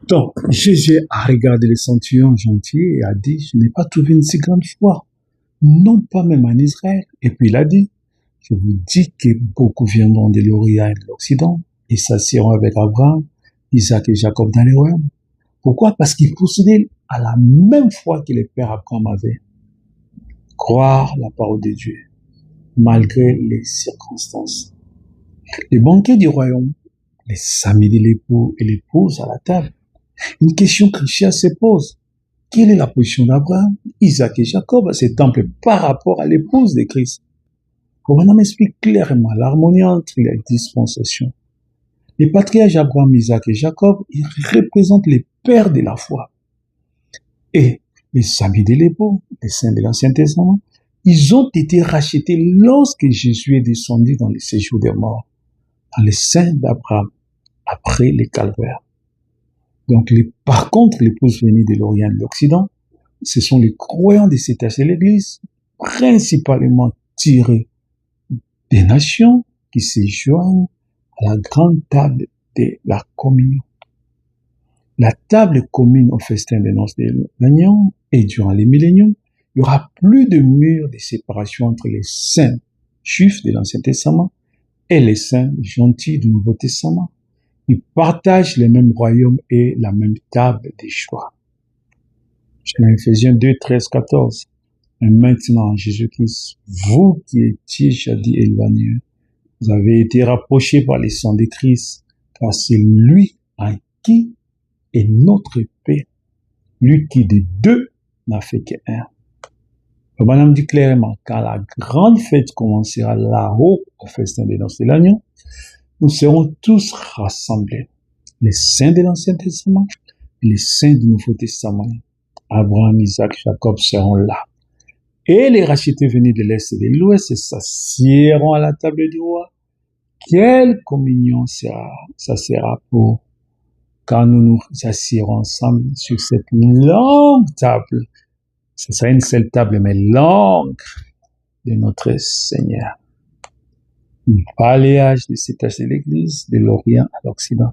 Donc, Jésus a regardé les centurions gentils et a dit, je n'ai pas trouvé une si grande foi, non pas même en Israël. Et puis il a dit, je vous dis que beaucoup viendront de l'Orient et de l'Occident et s'assieront avec Abraham, Isaac et Jacob dans les royaumes. Pourquoi? Parce qu'ils possédaient à la même foi que les pères Abraham avaient. Croire la parole de Dieu, malgré les circonstances. Les banquets du royaume, les amis de l'époux et l'épouse à la table. Une question chrétienne se pose. Quelle est la position d'Abraham, Isaac et Jacob à ces temples par rapport à l'épouse de Christ? Romain explique clairement l'harmonie entre les dispensations. Les patriarches Abraham, Isaac et Jacob, ils représentent les pères de la foi. Et les amis de l'époux, les saints de l'Ancien Testament, ils ont été rachetés lorsque Jésus est descendu dans les séjours des morts, dans les saints d'Abraham, après les calvaires. Donc, par contre, l'épouse venue de l'Orient et de l'Occident, ce sont les croyants de cet âge de l'Église, principalement tirés des nations qui se joignent à la grande table de la communion. La table commune au festin des noces de l'agneau et durant les milléniums, il n'y aura plus de mur de séparation entre les saints juifs de l'Ancien Testament et les saints gentils du Nouveau Testament. Ils partagent les mêmes royaumes et la même table des choix. Dans Ephésiens 2, 13, 14. Et maintenant, Jésus-Christ, vous qui étiez jadis éloignés, vous avez été rapprochés par les sang de Christ, car c'est lui en qui est notre paix, lui qui des deux n'a fait qu'un. Le bonhomme dit clairement, quand la grande fête commencera là-haut, au festin des noces de l'agneau, nous serons tous rassemblés, les saints de l'Ancien Testament et les saints du Nouveau Testament. Abraham, Isaac, Jacob seront là. Et les rachetés venus de l'Est et de l'Ouest s'assieront à la table du roi. Quelle communion ça sera pour quand nous nous assierons ensemble sur cette longue table. Ce sera une seule table, mais longue, de notre Seigneur. Le balayage de cet âge de l'Église, de l'Orient à l'Occident.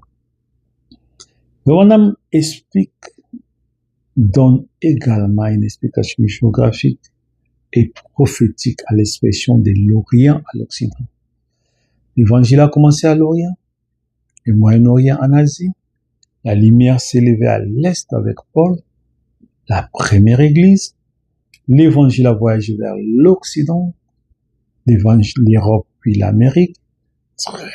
Le bonhomme donne également une explication géographique et prophétique à l'expression de l'Orient à l'Occident. L'évangile a commencé à l'Orient, le Moyen-Orient en Asie. La lumière s'est levée à l'Est avec Paul, la première église. L'évangile a voyagé vers l'Occident, l'Europe puis l'Amérique,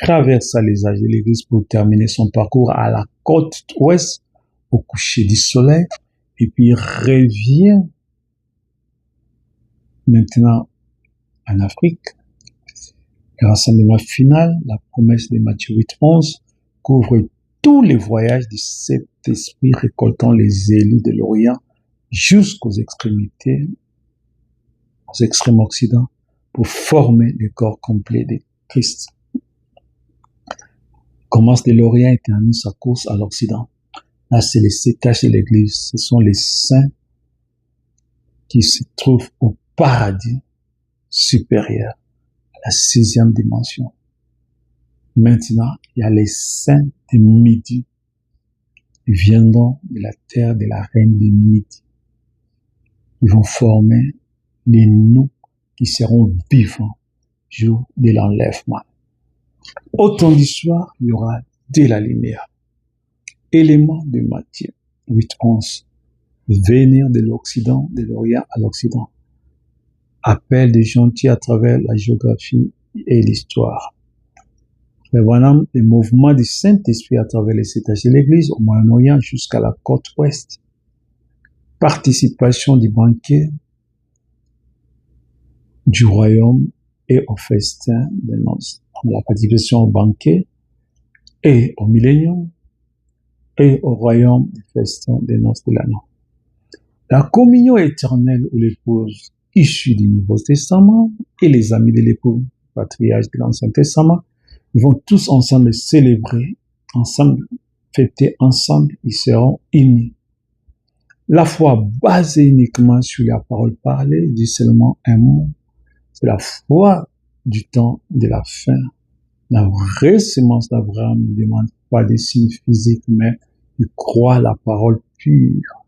traversa les âges de l'église pour terminer son parcours à la côte ouest, au coucher du soleil, et puis revient maintenant en Afrique. Le rassemblement final, la promesse de Matthieu 8:11, couvre tous les voyages de cet esprit récoltant les élus de l'Orient jusqu'aux extrémités, aux extrêmes occident, pour former le corps complet de Christ. Commence de l'Orient et termine sa course à l'Occident. Là, c'est les sétages de l'Église. Ce sont les saints qui se trouvent au paradis supérieur, à la 6e dimension. Maintenant, il y a les saints de midi. Ils viendront de la terre de la reine de midi. Ils vont former les nous qui seront vivants jour de l'enlèvement. Autant d'histoire, il y aura de la lumière. Élément de Matthieu 8:11. Venir de l'Occident, de l'Orient à l'Occident. Appel des gentils à travers la géographie et l'histoire. Mais voilà le mouvement du Saint-Esprit à travers les étages de l'Église au Moyen-Orient jusqu'à la côte ouest. Participation du banquet du royaume et au festin des noces. La participation au banquet et au millénium et au royaume du festin des noces de l'agneau. La communion éternelle où l'épouse issue du Nouveau Testament et les amis de l'époux, patriarches de l'Ancien Testament, ils vont tous ensemble célébrer, ensemble fêter ensemble, ils seront unis. La foi basée uniquement sur la parole parlée dit seulement un mot. C'est la foi du temps de la fin. La vraie sémence d'Abraham ne demande pas des signes physiques, mais Il croit la parole pure,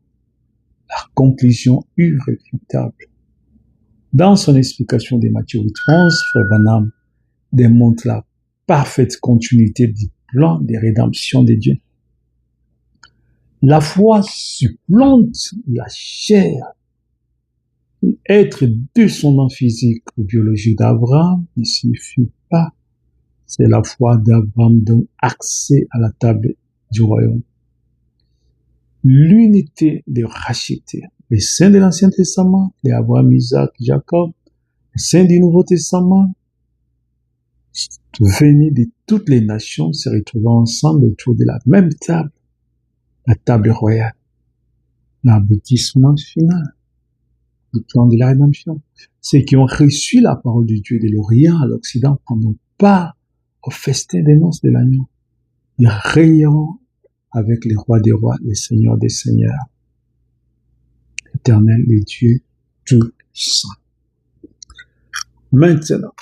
la conclusion irréfutable. Dans son explication des Matthieu 8:11, Frère Branham démontre la parfaite continuité du plan de rédemption de Dieu. La foi supplante la chair. Être descendant physique ou biologique d'Abraham ne suffit pas. C'est la foi d'Abraham donne accès à la table du royaume. L'unité de racheter les saints de l'Ancien Testament, les Abraham, Isaac, Jacob, les saints du Nouveau Testament, venus de toutes les nations, se retrouvant ensemble autour de la même table, la table royale, l'aboutissement final du plan de la rédemption. Ceux qui ont reçu la parole de Dieu de l'Orient à l'Occident prendront part au festin des noces de l'agneau. Ils rayeront avec les rois des rois, les seigneurs des seigneurs. Éternel, les dieux tout saints. Maintenant,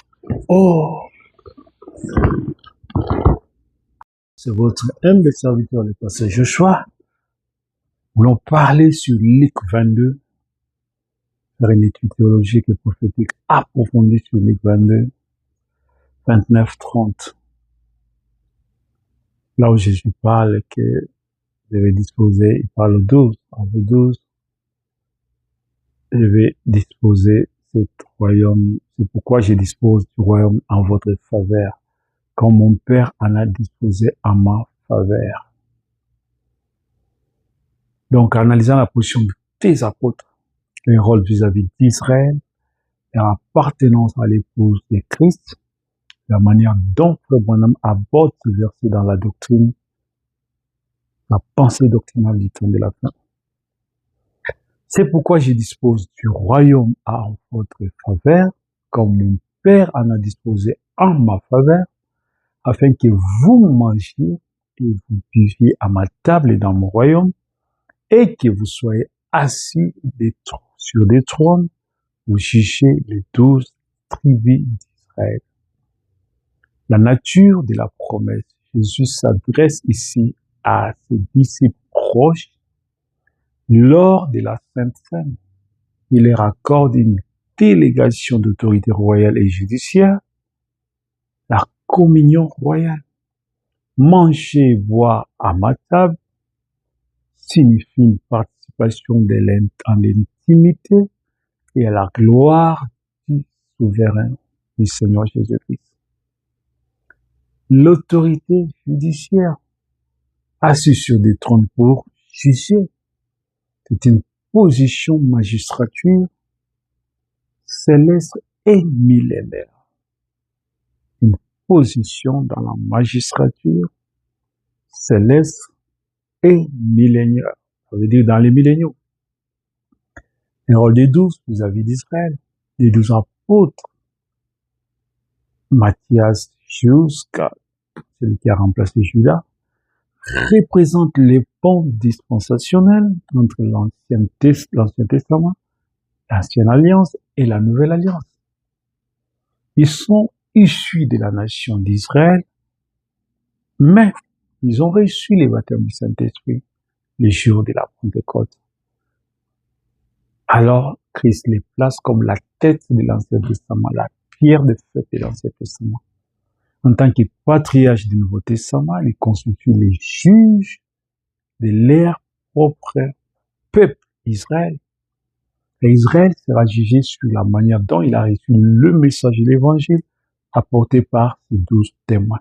c'est votre humble serviteur, le pasteur Joshua. Nous voulons parler sur Luc 22, faire une étude théologique et prophétique approfondie sur Luc 22, 29-30. Là où Jésus parle que je vais disposer, il parle au 12, en 12, je vais disposer cet royaume, c'est pourquoi je dispose du royaume en votre faveur, comme mon Père en a disposé en ma faveur. Donc, en analysant la position des apôtres, leur rôle vis-à-vis d'Israël, leur appartenance à l'épouse de Christ, la manière dont Frère Branham aborde ce verset dans la doctrine, la pensée doctrinale du temps de la fin. C'est pourquoi je dispose du royaume en votre faveur, comme mon Père en a disposé en ma faveur, afin que vous mangiez et vous buviez à ma table et dans mon royaume, et que vous soyez assis sur des trônes, vous jugez les 12 tribus d'Israël. La nature de la promesse. Jésus s'adresse ici à ses disciples proches lors de la Sainte Seine. Il leur accorde une délégation d'autorité royale et judiciaire, la communion royale. Manger et boire à ma table signifie une participation en l'intimité et à la gloire du souverain, du Seigneur Jésus-Christ. L'autorité judiciaire, assise sur des trônes pour juger, c'est une position magistrature céleste et millénaire. Une position dans la magistrature céleste et millénaire. Ça veut dire dans les milléniaux. Le rôle des 12 vis-à-vis d'Israël, des 12 apôtres, Matthias jusqu'à celui qui a remplacé Judas, représente les ponts dispensationels entre l'Ancien Testament, l'Ancienne Alliance et la Nouvelle Alliance. Ils sont issus de la nation d'Israël, mais ils ont reçu les baptêmes du Saint-Esprit les jours de la Pentecôte. Alors, Christ les place comme la tête de l'Ancien Testament, la pierre de fête de l'Ancien Testament. En tant que patriarche du Nouveau Testament, ils constituent les juges de leur propre peuple, Israël. Et Israël sera jugé sur la manière dont il a reçu le message de l'Évangile apporté par ses 12 témoins.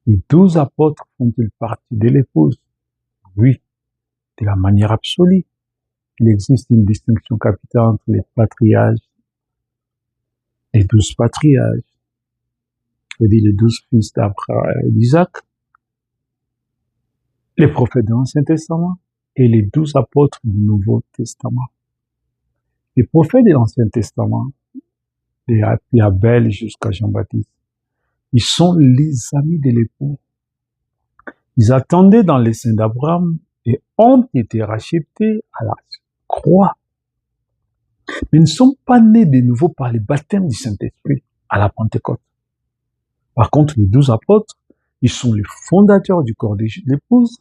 Les 12 apôtres font-ils partie de l'épouse? Oui, de la manière absolue. Il existe une distinction capitale entre les patriarches, les 12 patriarches, c'est-à-dire les 12 fils d'Isaac, les prophètes de l'Ancien Testament et les 12 apôtres du Nouveau Testament. Les prophètes de l'Ancien Testament, depuis Abel jusqu'à Jean-Baptiste, ils sont les amis de l'époux. Ils attendaient dans les seins d'Abraham et ont été rachetés à la croix. Mais ils ne sont pas nés de nouveau par le baptême du Saint-Esprit à la Pentecôte. Par contre, les 12 apôtres, ils sont les fondateurs du corps de l'épouse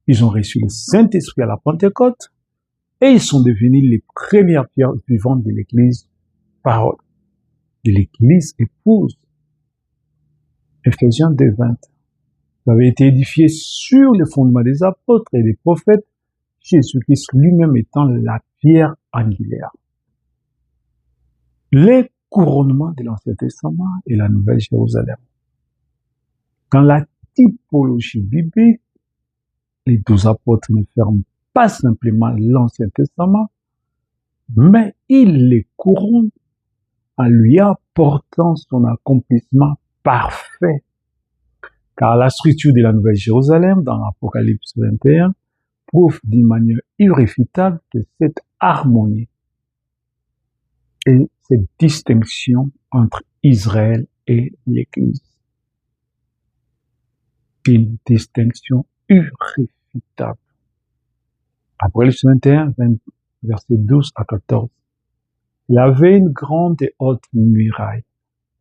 Ils ont reçu le Saint-Esprit à la Pentecôte et ils sont devenus les premières pierres vivantes de l'Église parole, de l'Église épouse. Ephésiens 2:20. Vous avez été édifiés sur le fondement des apôtres et des prophètes, Jésus-Christ lui-même étant la pierre angulaire. Les couronnements de l'Ancien Testament et la Nouvelle Jérusalem. Dans la typologie biblique, les 12 apôtres ne ferment pas simplement l'Ancien Testament, mais ils les couronnent en lui apportant son accomplissement parfait. Car la structure de la Nouvelle Jérusalem dans l'Apocalypse 21 prouve d'une manière irréfutable que cette harmonie et cette distinction entre Israël et l'Église. Une distinction irréfutable. Apocalypse 21, versets 12 à 14. Il avait une grande et haute muraille.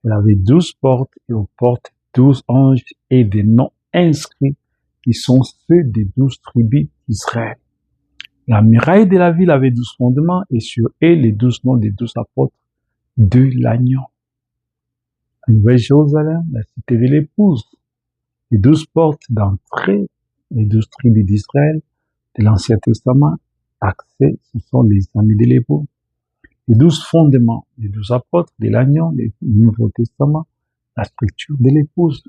Elle avait 12 portes et aux portes 12 anges et des noms inscrits qui sont ceux des 12 tribus d'Israël. La muraille de la ville avait 12 fondements et sur elle les 12 noms des 12 apôtres de l'agneau. La Nouvelle Jérusalem, la cité de l'épouse, les 12 portes d'entrée, les 12 tribus d'Israël, de l'Ancien Testament, accès, ce sont les amis de l'époux. Les 12 fondements, les 12 apôtres de l'agneau, le Nouveau Testament, la structure de l'épouse.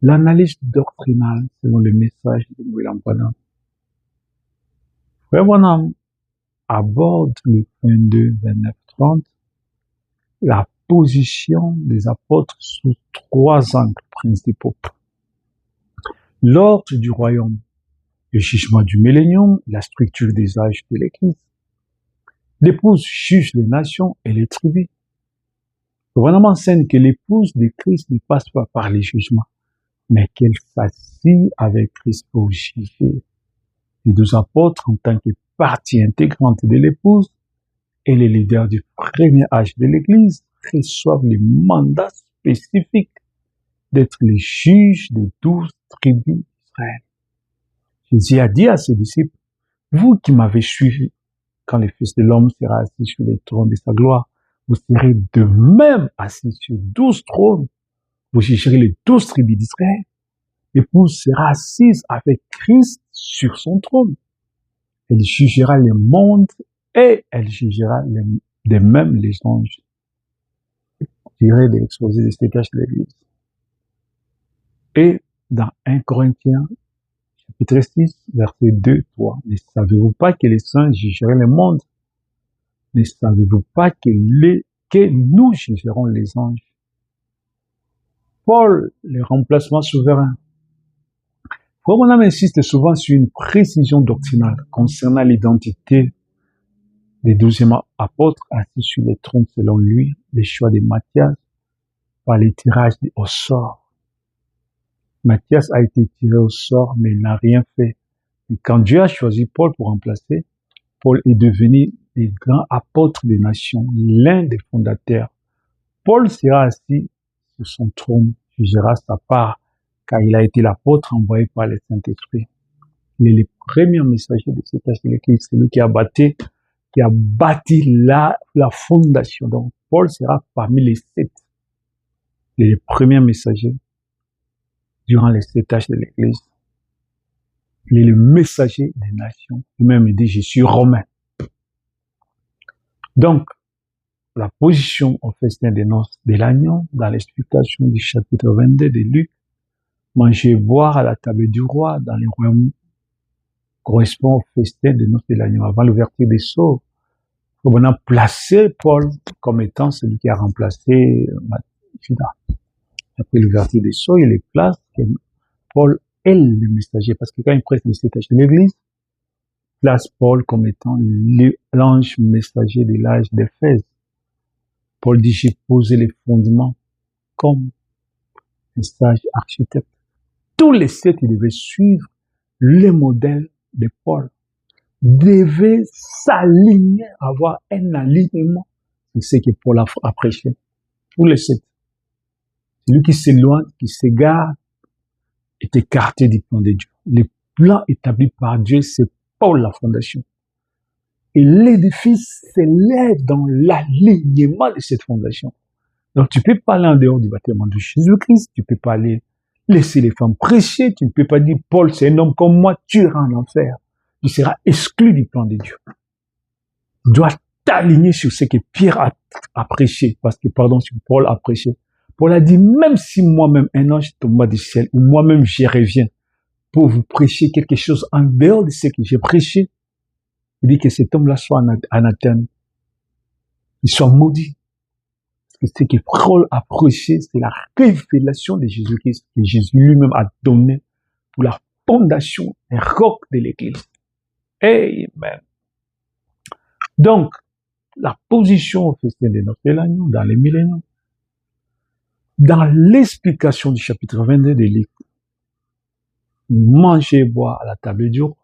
L'analyse doctrinale selon le message de William Branham. Frère Branham aborde le 22, 29, 30 la position des apôtres sous 3 angles principaux. L'ordre du royaume, le jugement du millénium, la structure des âges de l'Église. L'épouse juge les nations et les tribus. Le gouvernement enseigne que l'épouse de Christ ne passe pas par les jugements, mais qu'elle s'assied avec Christ pour juger. Les 12 apôtres, en tant que partie intégrante de l'épouse, et les leaders du premier âge de l'Église reçoivent le mandat spécifique d'être les juges des 12 tribus d'Israël. Jésus a dit à ses disciples, vous qui m'avez suivi, quand le Fils de l'homme sera assis sur les trônes de sa gloire, vous serez de même assis sur 12 trônes. Vous jugerez les 12 tribus d'Israël. L'épouse sera assise avec Christ sur son trône. Elle jugera le monde et elle jugera de même les anges. Tiré de l'exposé de cet âge de l'Église. Et dans 1 Corinthiens, chapitre 6, verset 2, 3, ne savez-vous pas que les saints jugeraient le monde? Ne savez-vous pas que nous jugerons les anges? Paul, le remplacement souverain. Frère Branham insiste souvent sur une précision doctrinale concernant l'identité des 12e apôtres assis sur les trônes selon lui, les choix de Matthias par les tirages au sort. Matthias a été tiré au sort, mais il n'a rien fait. Et quand Dieu a choisi Paul pour remplacer, Paul est devenu le grand apôtre des nations, l'un des fondateurs. Paul sera assis sur son trône, jugera sa part, car il a été l'apôtre envoyé par le Saint-Esprit. Il est le premier messager de cet âge de l'Église, c'est lui qui a bâti la fondation. Donc, Paul sera parmi les 7. Il est le premier messager durant les 7 âges de l'Église. Il est le messager des nations. Lui-même dit, je suis romain. Donc, la position au festin des noces de l'agneau, dans l'explication du chapitre 22 de Luc, manger et boire à la table du roi dans les royaumes correspond au festin des noces de l'agneau. Avant l'ouverture des sceaux, on a placé Paul comme étant celui qui a remplacé Judas. Après l'ouverture des sceaux, il les place, Paul est le messager, parce que quand il prêche le stage de l'Église, place Paul comme étant l'ange messager de l'âge d'Éphèse. Paul dit, j'ai posé les fondements comme un sage architecte. Tous les 7, ils devaient suivre le modèle de Paul, devaient s'aligner, avoir un alignement. C'est ce que Paul a prêché. Tous les 7. Celui qui s'éloigne, qui s'égare, est écarté du plan de Dieu. plan établi par Dieu, c'est Paul la fondation. Et l'édifice s'élève dans l'alignement de cette fondation. Donc, tu peux pas aller en dehors du baptême de Jésus-Christ, tu peux pas aller laisser les femmes prêcher, tu ne peux pas dire, Paul, c'est un homme comme moi, tu iras en enfer. Tu seras exclu du plan de Dieu. Tu dois t'aligner sur ce que Pierre a prêché, parce que, pardon, sur Paul a prêché. Paul a dit, même si moi-même, un ange tombe du ciel, ou moi-même, j'y reviens pour vous prêcher quelque chose en dehors de ce que j'ai prêché, il dit que cet homme-là soit anathème, il soit maudit. Parce que ce que Paul a prêché, c'est la révélation de Jésus-Christ, que Jésus lui-même a donné pour la fondation et roc de l'Église. Amen. Donc, la position au festin des noces de l'agneau dans les millénaires, dans l'explication du chapitre 22 de Luc, manger et boire à la table du roi,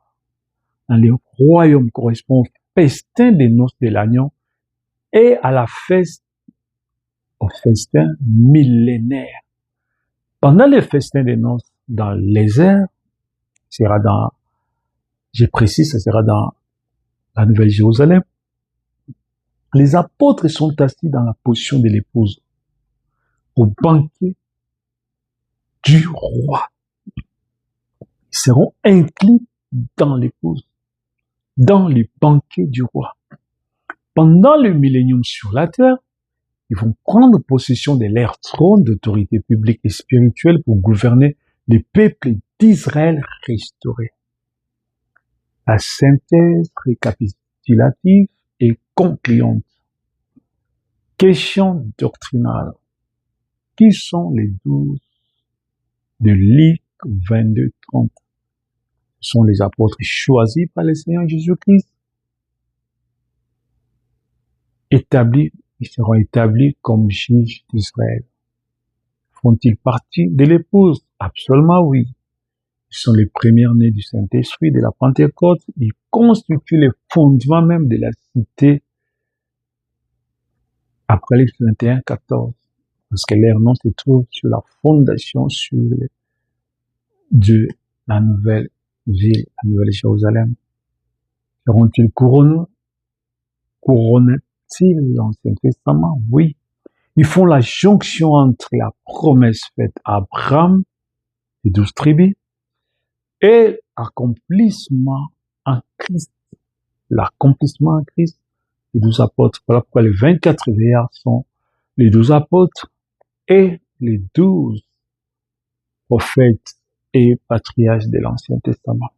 dans le royaume correspond au festin des noces de l'agneau et à la fête, au festin millénaire. Pendant le festin des noces dans les airs, sera dans, je précise, ça sera dans la Nouvelle Jérusalem, les apôtres sont assis dans la position de l'épouse, au banquet du roi. Ils seront inclus dans l'épouse, dans le banquet du roi. Pendant le millénium sur la terre, ils vont prendre possession de leur trône d'autorité publique et spirituelle pour gouverner les peuples d'Israël restaurés. La synthèse récapitulative et concluante. Question doctrinale. Qui sont les 12 de Luc 22-30? Ce sont les apôtres choisis par le Seigneur Jésus-Christ. Ils seront établis comme juges d'Israël. Font-ils partie de l'épouse? Absolument oui. Ils sont les premiers-nés du Saint-Esprit, de la Pentecôte. Ils constituent les fondements même de la cité. Apocalypse 21-14. Parce que leur nom se trouve sur la fondation de la nouvelle ville, la nouvelle Jérusalem. Seront-ils couronnés? Couronnent-ils l'Ancien Testament? Oui. Ils font la jonction entre la promesse faite à Abraham, les 12 tribus, et l'accomplissement en Christ. L'accomplissement en Christ, les 12 apôtres. Voilà pourquoi les 24 veillards sont les 12 apôtres et les 12 prophètes et patriarches de l'Ancien Testament.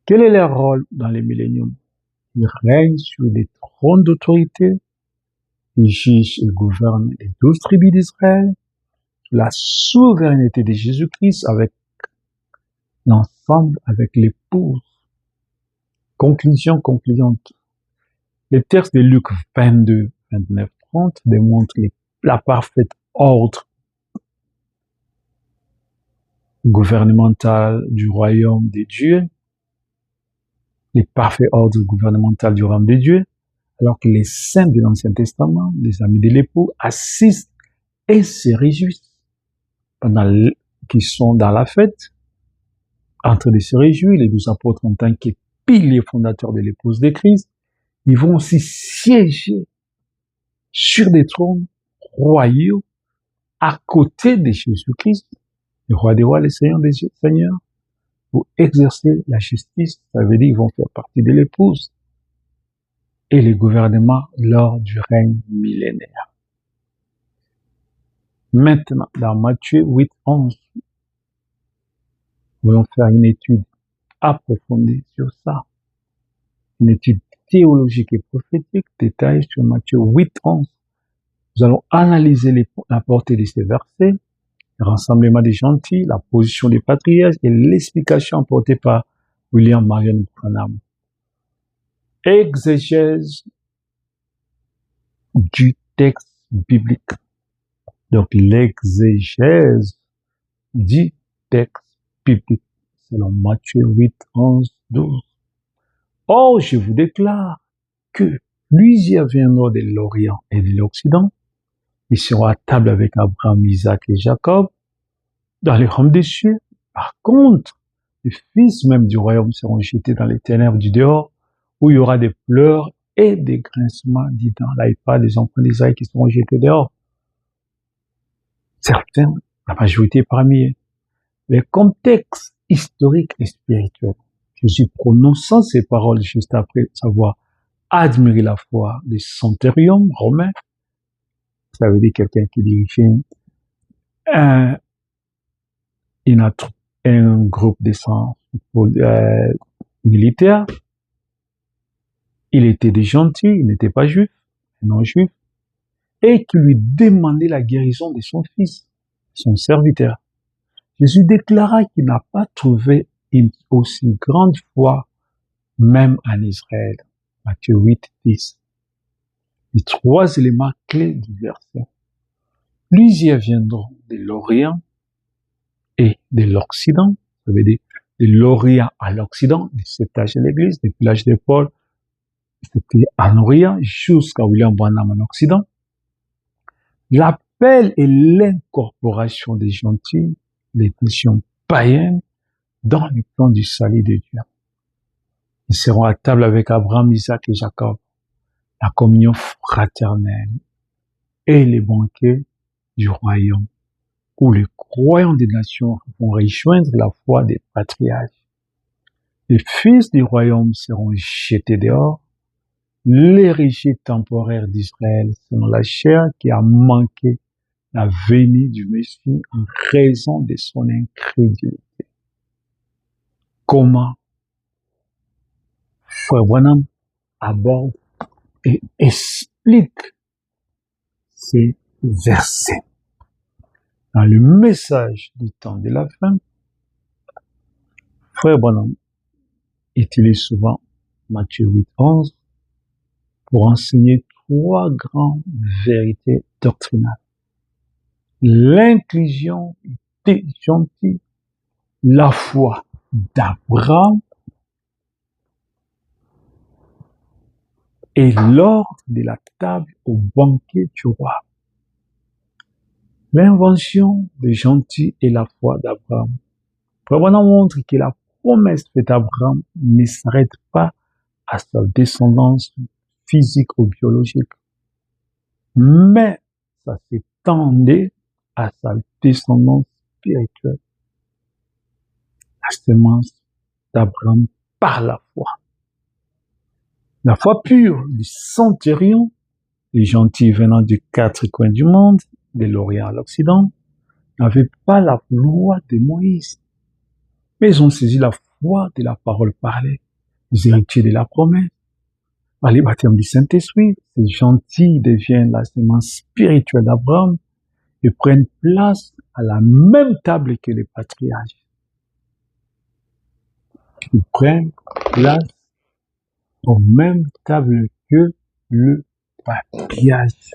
Quel est leur rôle dans les milléniums? Ils règnent sur des trônes d'autorité, ils jugent et gouvernent les 12 tribus d'Israël, la souveraineté de Jésus-Christ avec l'ensemble, avec l'épouse. Conclusion concluante. Le texte de Luc 22, 29, 30 démontre la parfaite ordre gouvernemental du royaume de Dieu, les parfaits ordres gouvernemental du royaume de Dieu, alors que les saints de l'Ancien Testament, les amis de l'époux, assistent et se réjouissent qui sont dans la fête, en train de se réjouir, les 12 apôtres en tant que piliers fondateurs de l'épouse de Christ, ils vont aussi siéger sur des trônes royaux à côté de Jésus-Christ, le roi des rois, le Seigneur des seigneurs, pour exercer la justice. Ça veut dire qu'ils vont faire partie de l'épouse et le gouvernement lors du règne millénaire. Maintenant, dans Matthieu 8, 11, nous allons faire une étude approfondie sur ça. Une étude théologique et prophétique détaillée sur Matthieu 8, 11. Nous allons analyser la portée de ces versets, le rassemblement des gentils, la position des patriarches et l'explication apportée par William Marion Branham. Exégèse du texte biblique. Donc, l'exégèse du texte biblique, selon Matthieu 8, 11, 12. Or, je vous déclare que plusieurs viendront de l'Orient et de l'Occident. Ils seront à table avec Abraham, Isaac et Jacob dans les royaumes des cieux. Par contre, les fils même du royaume seront jetés dans les ténèbres du dehors, où il y aura des pleurs et des grincements des dents. Là, il parle des enfants d'Israël qui seront jetés dehors. Certains, la majorité parmi eux. Le contexte historique et spirituel. Jésus prononçant ces paroles juste après savoir admirer la foi des centurions romains, ça veut dire quelqu'un qui dirigeait un groupe de militaires. Il était des gentils, il n'était pas juif, non juif, et qui lui demandait la guérison de son fils, son serviteur. Jésus déclara qu'il n'a pas trouvé une aussi grande foi, même en Israël. Matthieu 8, 10. Les trois éléments clés du verset. Plusieurs viendront de l'Orient et de l'Occident. Ça veut dire de l'Orient à l'Occident, de cet âge de l'Église, depuis l'âge de Paul, c'était en Orient jusqu'à William Branham en Occident. L'appel et l'incorporation des gentils, les nations païennes, dans le plan du salut de Dieu. Ils seront à table avec Abraham, Isaac et Jacob, la communion fraternelle et les banquets du royaume, où les croyants des nations vont rejoindre la foi des patriarches. Les fils du royaume seront jetés dehors, l'héritier temporaire d'Israël selon la chair qui a manqué la venue du Messie en raison de son incrédulité. Comment Frère Branham aborde et explique ces versets. Dans le message du temps de la fin, Frère Branham utilise souvent Matthieu 8, 11 pour enseigner trois grandes vérités doctrinales. L'inclusion des gentils, la foi d'Abraham et l'ordre de la table au banquet du roi. L'invention des gentils et la foi d'Abraham. Frère Branham montre que la promesse faite à Abraham ne s'arrête pas à sa descendance physique ou biologique, mais ça s'étendait à sa descendance spirituelle. La semence d'Abraham par la foi. La foi pure du centurion, les gentils venant des quatre coins du monde, de l'Orient à l'Occident, n'avaient pas la loi de Moïse, mais ils ont saisi la foi de la parole parlée, les héritiers de la promesse. Par les baptêmes du Saint-Esprit, ces gentils deviennent la semence spirituelle d'Abraham et prennent place à la même table que les patriarches. Ils prennent place aux mêmes tables que le patriarche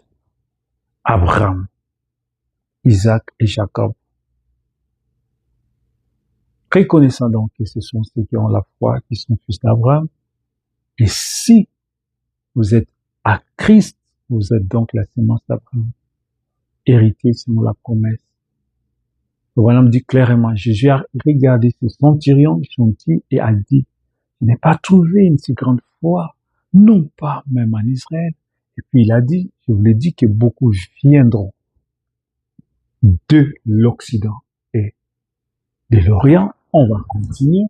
Abraham, Isaac et Jacob. Reconnaissant donc que ce sont ceux qui ont la foi, qui sont fils d'Abraham, et si vous êtes à Christ, vous êtes donc la semence d'Abraham, héritier selon la promesse. Le Branham dit clairement, Jésus a regardé ce centurion gentil et a dit, je n'ai pas trouvé une si grande foi, non pas même en Israël. Et puis il a dit, je vous l'ai dit que beaucoup viendront de l'Occident et de l'Orient. On va continuer.